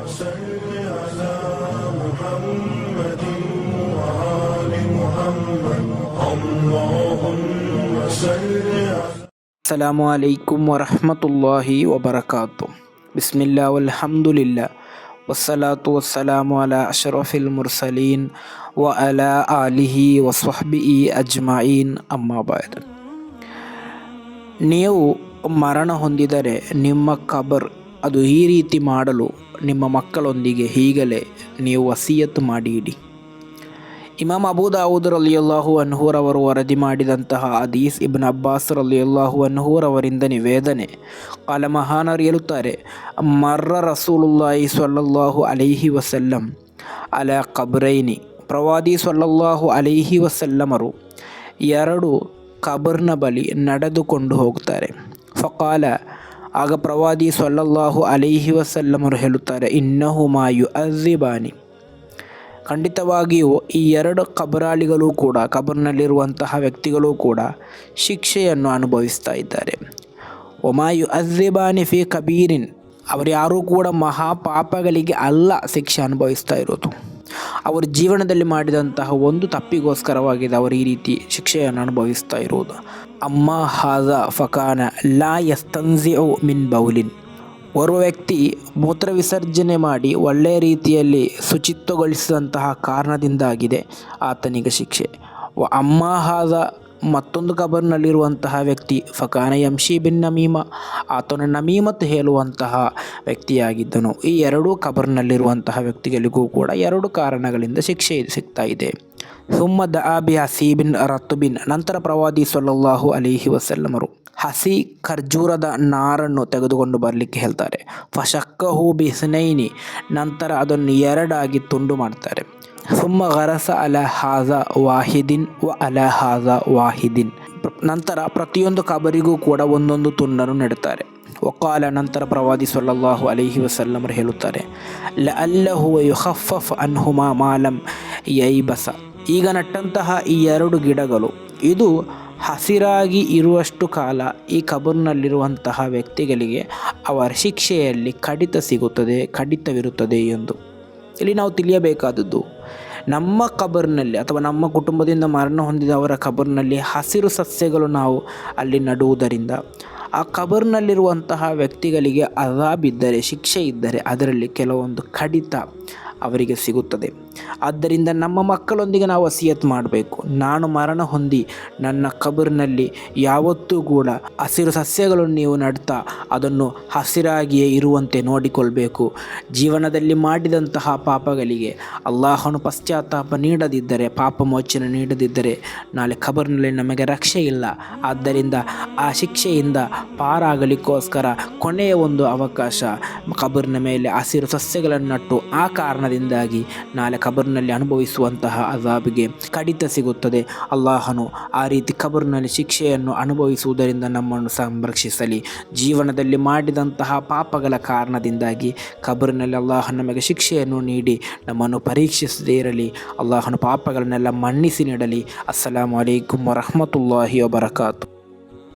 صل على محمد وآل محمد اللهم صل على السلام عليكم ورحمة الله وبركاته. بسم الله والحمد لله والصلاة والسلام على أشرف المرسلين وعلى آله وصحبه أجمعين أما بعد. ನೀವು ಮರಣ ಹೊಂದಿದರೆ ನಿಮ್ಮ ಕಬರ್ ಅದು ಈ ರೀತಿ ಮಾಡಲು ನಿಮ್ಮ ಮಕ್ಕಳೊಂದಿಗೆ ಈಗಲೇ ನೀವು ವಸಿಯತ್ತು ಮಾಡಿ ಇಡಿ. ಇಮಾಮ್ ಅಬೂ ದಾವೂದ್ ರಲಿಯಲ್ಲಾಹು ಅನ್ಹುರವರು ವರದಿ ಮಾಡಿದಂತಹ ಹದೀಸ್ ಇಬ್ನ್ ಅಬ್ಬಾಸ್ ರಲಿಯಲ್ಲಾಹು ಅನ್ಹುರವರಿಂದ ನಿವೇದನೆ. ಕಾಲ ಮಹಾನರು ಹೇಳುತ್ತಾರೆ, ಮರ್ರ ರಸೂಲುಲ್ಲಾಹಿ ಸ್ವಲ್ಲಲ್ಲಾಹು ಅಲೈಹಿ ವಸಲ್ಲಂ ಅಲ ಕಬ್ರೈನಿ. ಪ್ರವಾದಿ ಸ್ವಲ್ಲಲ್ಲಾಹು ಅಲೈಹಿ ವಸಲ್ಲಮರು ಎರಡು ಕಬರ್ನ ಬಳಿ ನಡೆದುಕೊಂಡು ಹೋಗ್ತಾರೆ. ಫಕಾಲ, ಆಗ ಪ್ರವಾದಿ ಸ್ವಲ್ಲಲ್ಲಾಹು ಅಲೈಹಿ ವಸಲ್ಲಮರು ಹೇಳುತ್ತಾರೆ, ಇನ್ನಹುಮಾ ಯುಅಜ್ಜಿಬಾನಿ. ಖಂಡಿತವಾಗಿಯೂ ಈ ಎರಡು ಕಬರಾಳಿಗಳು ಕೂಡ, ಕಬರ್ನಲ್ಲಿರುವಂತಹ ವ್ಯಕ್ತಿಗಳು ಕೂಡ ಶಿಕ್ಷೆಯನ್ನು ಅನುಭವಿಸ್ತಾ ಇದ್ದಾರೆ. ಒಮಾ ಯುಅಜ್ಜಿಬಾನಿ ಫಿ ಕಬೀರಿನ್. ಅವರು ಯಾರೂ ಕೂಡ ಮಹಾಪಾಪಗಳಿಗೆ ಅಲ್ಲ ಶಿಕ್ಷೆ ಅನುಭವಿಸ್ತಾ ಇರೋದು. ಅವರು ಜೀವನದಲ್ಲಿ ಮಾಡಿದಂತಹ ಒಂದು ತಪ್ಪಿಗೋಸ್ಕರವಾಗಿದೆ ಅವರು ಈ ರೀತಿ ಶಿಕ್ಷೆಯನ್ನು ಅನುಭವಿಸ್ತಾ ಇರುವುದು. ಅಮ್ಮ ಹಾಜ ಫಕಾನ ಲಾ ಯಸ್ತನ್ಜಿಉ ಮಿನ್ ಬೌಲಿನ್. ಓರ್ವ ವ್ಯಕ್ತಿ ಮೂತ್ರ ವಿಸರ್ಜನೆ ಮಾಡಿ ಒಳ್ಳೆಯ ರೀತಿಯಲ್ಲಿ ಶುಚಿತ್ವಗೊಳಿಸಿದಂತಹ ಕಾರಣದಿಂದಾಗಿದೆ ಆತನಿಗೆ ಶಿಕ್ಷೆ. ಅಮ್ಮ ಹಾಜ, ಮತ್ತೊಂದು ಕಬರ್ನಲ್ಲಿರುವಂತಹ ವ್ಯಕ್ತಿ ಫಕಾನ ಯಂಶಿ ಬಿನ್ ನಮೀಮ, ಆತನು ನಮೀಮತ್ ಹೇಳುವಂತಹ ವ್ಯಕ್ತಿಯಾಗಿದ್ದನು. ಈ ಎರಡೂ ಕಬರ್ನಲ್ಲಿರುವಂತಹ ವ್ಯಕ್ತಿಗಳಿಗೂ ಕೂಡ ಎರಡು ಕಾರಣಗಳಿಂದ ಶಿಕ್ಷೆ ಸಿಗ್ತಾ ಇದೆ. ಸುಮ್ಮ ದಆ ಬಿ ಹಸೀಬಿನ್ ರತ್ಬಿನ್. ನಂತರ ಪ್ರವಾದಿ ಸ್ವಲ್ಲಲ್ಲಾಹು ಅಲೈಹಿ ವಸಲ್ಲಮರು ಹಸಿ ಖರ್ಜೂರದ ನಾರನ್ನು ತೆಗೆದುಕೊಂಡು ಬರಲಿಕ್ಕೆ ಹೇಳ್ತಾರೆ. ಫಶಕ್ಕಹು ಬಿಸ್ನೈನಿ. ನಂತರ ಅದನ್ನು ಎರಡಾಗಿ ತುಂಡು ಮಾಡ್ತಾರೆ. ಸುಮ್ಮ ಗರಸ ಅಲ ಹಾಜ ವಾಹಿದಿನ್ ವ ಅಲ ಹಾಜ ವಾಹಿದಿನ್. ನಂತರ ಪ್ರತಿಯೊಂದು ಕಬರಿಗೂ ಕೂಡ ಒಂದೊಂದು ತುಂಡನ್ನು ನೆಡುತ್ತಾರೆ. ವಕಾಲ, ನಂತರ ಪ್ರವಾದಿ ಸ್ವಲ್ಲಲ್ಲಾಹು ಅಲೈಹಿ ವಸಲ್ಲಮರು ಹೇಳುತ್ತಾರೆ, ಲಅಲ್ಲಹು ಯುಖಫಫ್ ಅನ್ಹುಮಾ ಮಾಲಂ ಯೈಬಸ. ಈಗ ನಟ್ಟಂತಹ ಈ ಎರಡು ಗಿಡಗಳು ಇದು ಹಸಿರಾಗಿ ಇರುವಷ್ಟು ಕಾಲ ಈ ಕಬರ್ನಲ್ಲಿರುವಂತಹ ವ್ಯಕ್ತಿಗಳಿಗೆ ಅವರ ಶಿಕ್ಷೆಯಲ್ಲಿ ಕಡಿತವಿರುತ್ತದೆ ಎಂದು. ಇಲ್ಲಿ ನಾವು ತಿಳಿಯಬೇಕಾದದ್ದು, ನಮ್ಮ ಕಬರ್ನಲ್ಲಿ ಅಥವಾ ನಮ್ಮ ಕುಟುಂಬದಿಂದ ಮರಣ ಹೊಂದಿದವರ ಕಬರ್ನಲ್ಲಿ ಹಸಿರು ಸಸ್ಯಗಳು ನಾವು ಅಲ್ಲಿ ನಡುವುದರಿಂದ ಆ ಕಬರ್ನಲ್ಲಿರುವಂತಹ ವ್ಯಕ್ತಿಗಳಿಗೆ ಅಜಾಬ್ ಇದ್ದರೆ, ಶಿಕ್ಷೆ ಇದ್ದರೆ ಅದರಲ್ಲಿ ಕೆಲವೊಂದು ಕಡಿತ ಅವರಿಗೆ ಸಿಗುತ್ತದೆ. ಆದ್ದರಿಂದ ನಮ್ಮ ಮಕ್ಕಳೊಂದಿಗೆ ನಾವು ವಸಿಯತ್ ಮಾಡಬೇಕು. ನಾನು ಮರಣ ಹೊಂದಿ ನನ್ನ ಕಬರ್ನಲ್ಲಿ ಯಾವತ್ತೂ ಕೂಡ ಹಸಿರು ಸಸ್ಯಗಳನ್ನು ನೀವು ನಡ್ತಾ ಅದನ್ನು ಹಸಿರಾಗಿಯೇ ಇರುವಂತೆ ನೋಡಿಕೊಳ್ಬೇಕು. ಜೀವನದಲ್ಲಿ ಮಾಡಿದಂತಹ ಪಾಪಗಳಿಗೆ ಅಲ್ಲಾಹನು ಪಶ್ಚಾತ್ತಾಪ ನೀಡದಿದ್ದರೆ, ಪಾಪ ಮೋಚನೆ ನೀಡದಿದ್ದರೆ ನಾಳೆ ಕಬರ್ನಲ್ಲಿ ನಮಗೆ ರಕ್ಷೆ ಇಲ್ಲ. ಆದ್ದರಿಂದ ಆ ಶಿಕ್ಷೆಯಿಂದ ಪಾರಾಗಲಿಕ್ಕೋಸ್ಕರ ಕೊನೆಯ ಒಂದು ಅವಕಾಶ ಕಬರ್ನ ಮೇಲೆ ಹಸಿರು ಸಸ್ಯಗಳನ್ನು ನಟ್ಟು ಆ ಕಾರಣದಿಂದಾಗಿ ನಾಳೆ ಕಬರ್ನಲ್ಲಿ ಅನುಭವಿಸುವಂತಹ ಅಜಾಬಿಗೆ ಕಡಿತ ಸಿಗುತ್ತದೆ. ಅಲ್ಲಾಹನು ಆ ರೀತಿ ಕಬರ್ನಲ್ಲಿ ಶಿಕ್ಷೆಯನ್ನು ಅನುಭವಿಸುವುದರಿಂದ ನಮ್ಮನ್ನು ಸಂರಕ್ಷಿಸಲಿ. ಜೀವನದಲ್ಲಿ ಮಾಡಿದಂತಹ ಪಾಪಗಳ ಕಾರಣದಿಂದಾಗಿ ಕಬರ್ನಲ್ಲಿ ಅಲ್ಲಾಹ ನಮಗೆ ಶಿಕ್ಷೆಯನ್ನು ನೀಡಿ ನಮ್ಮನ್ನು ಪರೀಕ್ಷಿಸದೇ ಇರಲಿ. ಅಲ್ಲಾಹನು ಪಾಪಗಳನ್ನೆಲ್ಲ ಮನ್ನಿಸಿ ನೀಡಲಿ. ಅಸ್ಸಲಾಮು ಅಲೈಕುಂ ವರಹಮತುಲ್ಲಾಹಿ ವಬರಕಾತು.